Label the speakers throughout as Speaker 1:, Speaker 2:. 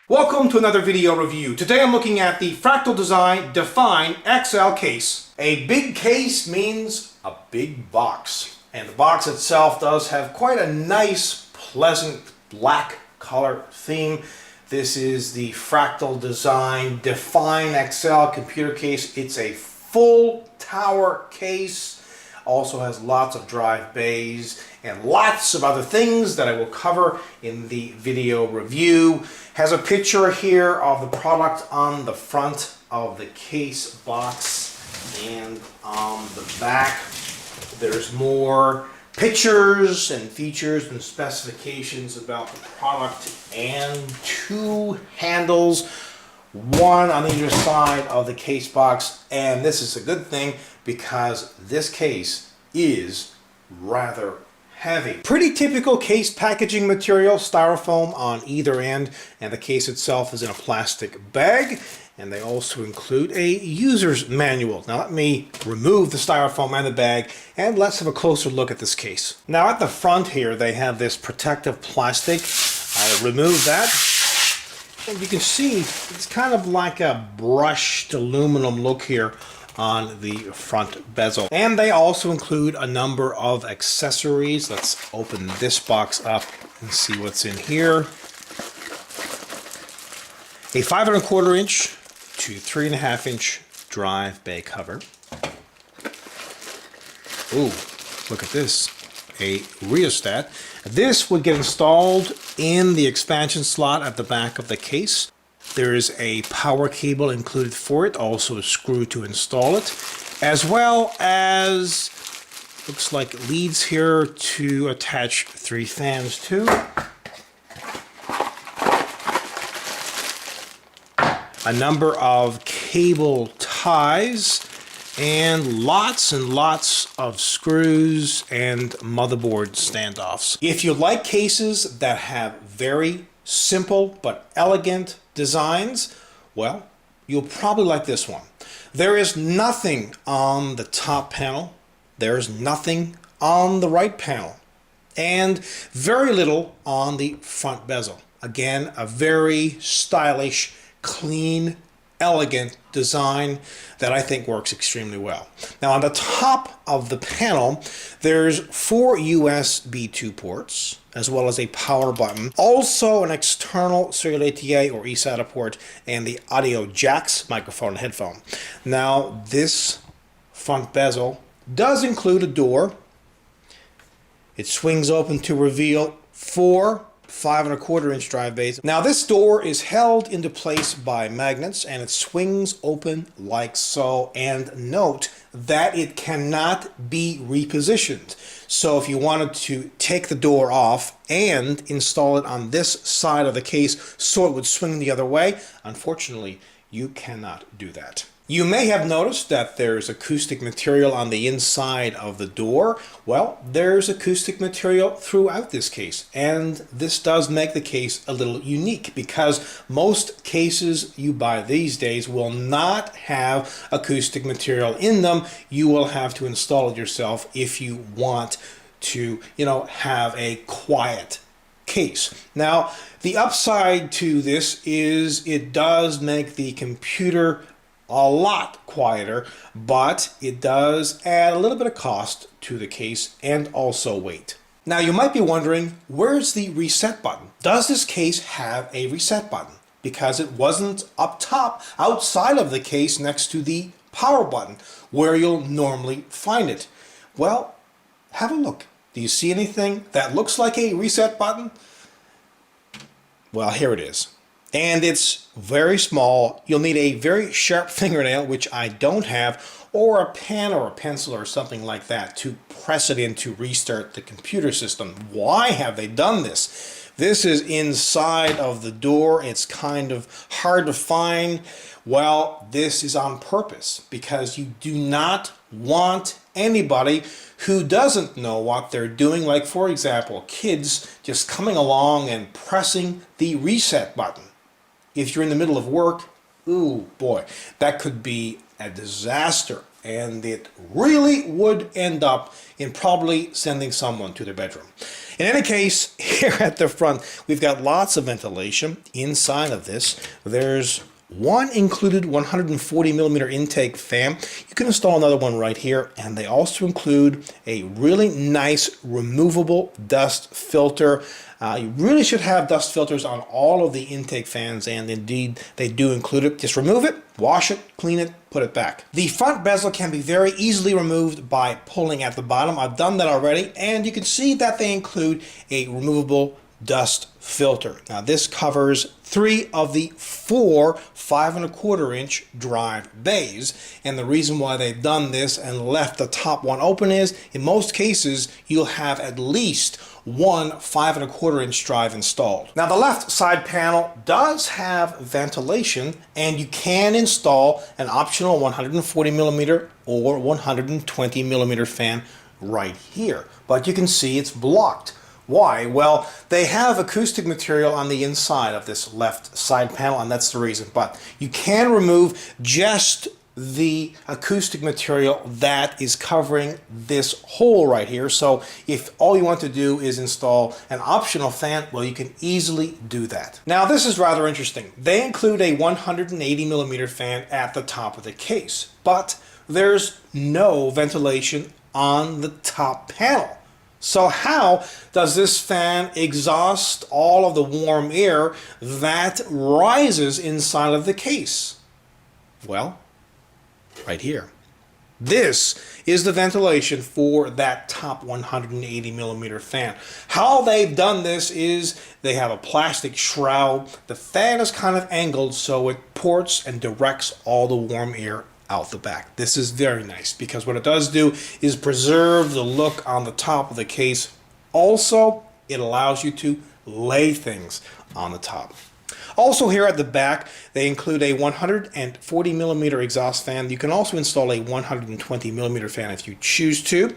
Speaker 1: Welcome to another video review. Today I'm looking at the Fractal Design Define XL case. A big case means a big box. And the box itself does have quite a nice, pleasant black color theme. This is the Fractal Design Define XL computer case. It's a full tower case. Also has lots of drive bays and lots of other things that I will cover in the video review. Has a picture here of the product on the front of the case box, and on the back there's more pictures and features and specifications about the product, and two handles, one on either side of the case box. And this is a good thing because this case is rather heavy. Pretty typical case packaging material, styrofoam on either end, and the case itself is in a plastic bag. And they also include a user's manual. Now let me remove the styrofoam and the bag, and let's have a closer look at this case. Now at the front here they have this protective plastic. I remove that, and you can see it's kind of like a brushed aluminum look here on the front bezel. And they also include a number of accessories. Let's open this box up and see what's in here. A 5 1/4 inch to 3 1/2 inch drive bay cover. Ooh, look at this. A rheostat. This would get installed in the expansion slot at the back of the case. There is a power cable included for it, also a screw to install it, as well as looks like leads here to attach 3 fans to. A number of cable ties, and lots of screws and motherboard standoffs. If you like cases that have very simple but elegant designs, well, you'll probably like this one. There is nothing on the top panel, there's nothing on the right panel, and very little on the front bezel. Again, a very stylish, clean, elegant design that I think works extremely well. Now on the top of the panel there's 4 USB 2 ports, as well as a power button, also an external serial ATA or eSATA port, and the audio jacks, microphone and headphone. Now this front bezel does include a door. It swings open to reveal 4 5 1/4 inch drive bays. Now this door is held into place by magnets, and it swings open like so. And note that it cannot be repositioned. So if you wanted to take the door off and install it on this side of the case so it would swing the other way, unfortunately you cannot do that. You may have noticed that there's acoustic material on the inside of the door. Well, there's acoustic material throughout this case, and this does make the case a little unique because most cases you buy these days will not have acoustic material in them. You will have to install it yourself if you want to, have a quiet case. Now, the upside to this is it does make the computer a lot quieter, but it does add a little bit of cost to the case and also weight. Now you might be wondering, where's the reset button? Does this case have a reset button? Because it wasn't up top, outside of the case next to the power button, where you'll normally find it. Well, have a look. Do you see anything that looks like a reset button? Well, here it is. And it's very small. You'll need a very sharp fingernail, which I don't have, or a pen or a pencil or something like that to press it in to restart the computer system. Why have they done this? This is inside of the door. It's kind of hard to find. Well, this is on purpose because you do not want anybody who doesn't know what they're doing, like for example, kids just coming along and pressing the reset button. If you're in the middle of work, ooh boy, that could be a disaster. and it really would end up in probably sending someone to their bedroom. In any case, here at the front, we've got lots of ventilation inside of this. There's one included 140 millimeter intake fan. You can install another one right here, and they also include a really nice removable dust filter. You really should have dust filters on all of the intake fans, and indeed they do include it. Just remove it, wash it, clean it, put it back. The front bezel can be very easily removed by pulling at the bottom. I've done that already, and you can see that they include a removable dust filter. Now this covers 3 of the 4 5¼ inch drive bays, and the reason why they've done this and left the top one open is in most cases you'll have at least one 5¼ inch drive installed. Now the left side panel does have ventilation, and you can install an optional 140 millimeter or 120 millimeter fan right here, but you can see it's blocked. Why? Well, they have acoustic material on the inside of this left side panel, and that's the reason. But you can remove just the acoustic material that is covering this hole right here. So if all you want to do is install an optional fan, well, you can easily do that. Now this is rather interesting. They include a 180 millimeter fan at the top of the case, but there's no ventilation on the top panel. So how does this fan exhaust all of the warm air that rises inside of the case? Well, right here. This is the ventilation for that top 180 millimeter fan. How they've done this is they have a plastic shroud. The fan is kind of angled so it ports and directs all the warm air out the back. This is very nice because what it does do is preserve the look on the top of the case. Also, it allows you to lay things on the top. Also here at the back, they include a 140 millimeter exhaust fan. You can also install a 120 millimeter fan if you choose to.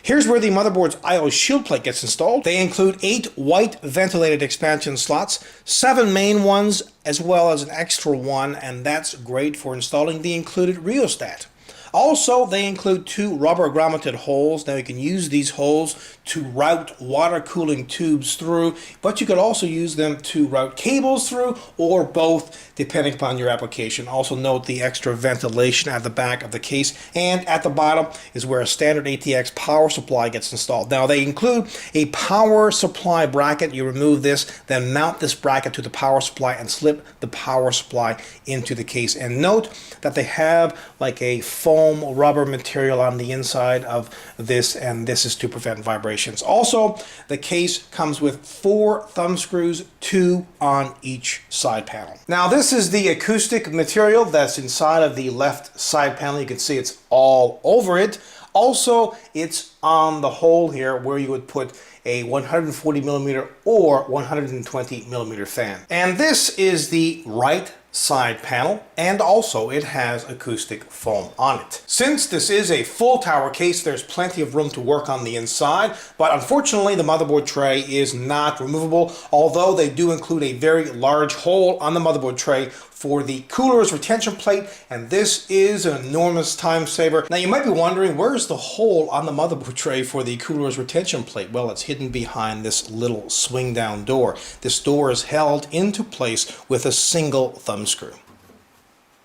Speaker 1: Here's where the motherboard's I/O shield plate gets installed. They include 8 white ventilated expansion slots, 7 main ones, as well as an extra one, and that's great for installing the included rheostat. Also, they include 2 rubber grommeted holes. Now you can use these holes to route water cooling tubes through, but you could also use them to route cables through, or both, depending upon your application. Also note the extra ventilation at the back of the case, and at the bottom is where a standard ATX power supply gets installed. Now they include a power supply bracket. You remove this, then mount this bracket to the power supply and slip the power supply into the case. And note that they have like a foam rubber material on the inside of this, and this is to prevent vibrations. Also, the case comes with 4 thumb screws, 2 on each side panel. Now this is the acoustic material that's inside of the left side panel. You can see it's all over it. Also, it's on the hole here where you would put a 140 millimeter or 120 millimeter fan. And this is the right side panel, and also it has acoustic foam on it. Since this is a full tower case, there's plenty of room to work on the inside, but unfortunately the motherboard tray is not removable, although they do include a very large hole on the motherboard tray for the cooler's retention plate, and this is an enormous time saver. Now you might be wondering, where's the hole on the motherboard tray for the cooler's retention plate? Well, it's hidden behind this little swing down door. This door is held into place with a single thumb screw.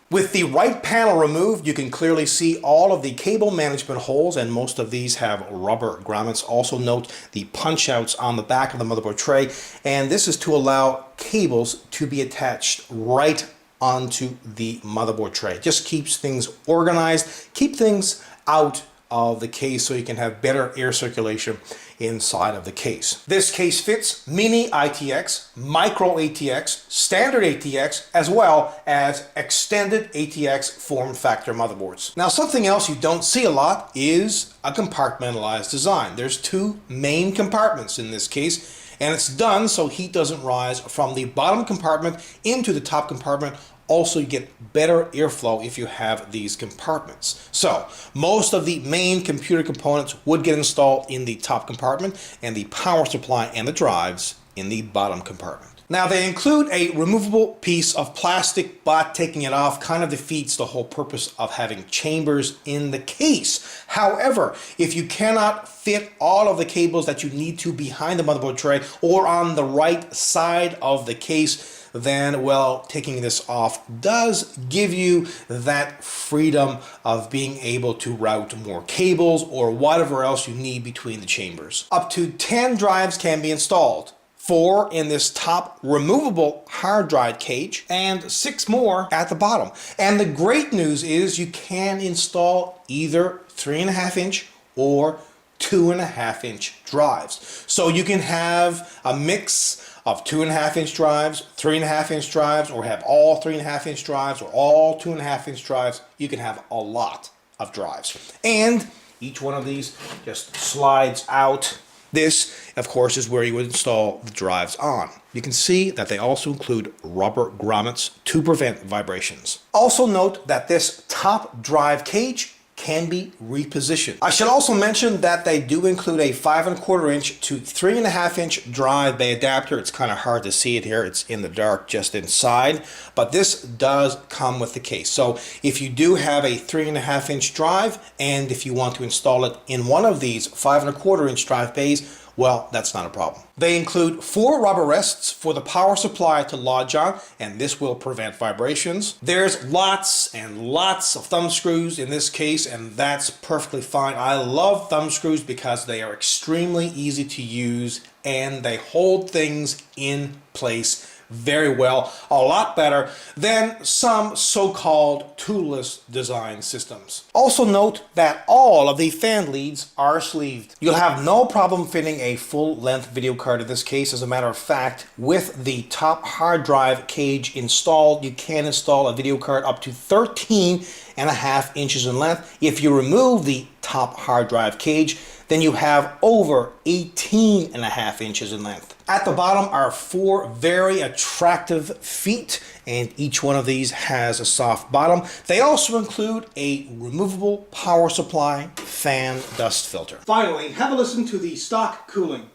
Speaker 1: With the right panel removed, you can clearly see all of the cable management holes, and most of these have rubber grommets. Also note the punch outs on the back of the motherboard tray, and this is to allow cables to be attached right onto the motherboard tray. Just keeps things organized, keep things out of the case so you can have better air circulation inside of the case. This case fits mini ITX, micro ATX, standard ATX, as well as extended ATX form factor motherboards. Now something else you don't see a lot is a compartmentalized design. There's 2 main compartments in this case, and it's done so heat doesn't rise from the bottom compartment into the top compartment. Also, you get better airflow if you have these compartments. So most of the main computer components would get installed in the top compartment, and the power supply and the drives in the bottom compartment. Now they include a removable piece of plastic, but taking it off kind of defeats the whole purpose of having chambers in the case. However, if you cannot fit all of the cables that you need to behind the motherboard tray or on the right side of the case, then, well, taking this off does give you that freedom of being able to route more cables or whatever else you need between the chambers. Up to 10 drives can be installed. 4 in this top removable hard drive cage and 6 more at the bottom. And the great news is you can install either 3.5-inch or 2.5-inch drives. So you can have a mix of 2.5-inch drives, 3.5-inch drives, or have all 3.5-inch drives, or all 2.5-inch drives. You can have a lot of drives. And each one of these just slides out. This, of course, is where you would install the drives on. You can see that they also include rubber grommets to prevent vibrations. Also note that this top drive cage can be repositioned. I should also mention that they do include a 5.25-inch to 3.5-inch drive bay adapter. It's kind of hard to see it here. It's in the dark just inside, but this does come with the case. So if you do have a 3.5-inch drive and if you want to install it in one of these 5.25-inch drive bays, well, that's not a problem. They include 4 rubber rests for the power supply to lodge on, and this will prevent vibrations. There's lots and lots of thumb screws in this case, and that's perfectly fine. I love thumb screws because they are extremely easy to use and they hold things in place very well, a lot better than some so-called toolless design systems. Also note that all of the fan leads are sleeved. You'll have no problem fitting a full-length video card in this case. As a matter of fact, with the top hard drive cage installed, you can install a video card up to 13.5 inches in length. If you remove the top hard drive cage, then you have over 18.5 inches in length. At the bottom are 4 very attractive feet, and each one of these has a soft bottom. They also include a removable power supply fan dust filter. Finally, have a listen to the stock cooling.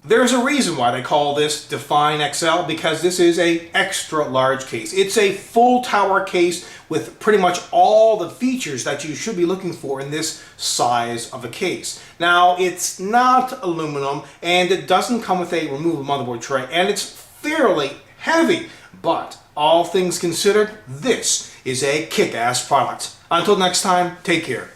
Speaker 1: There's a reason why they call this Define XL, because this is a extra large case. It's a full tower case with pretty much all the features that you should be looking for in this size of a case. Now, it's not aluminum and it doesn't come with a removable motherboard tray, and it's fairly heavy, but all things considered, this is a kick-ass product. Until next time, take care.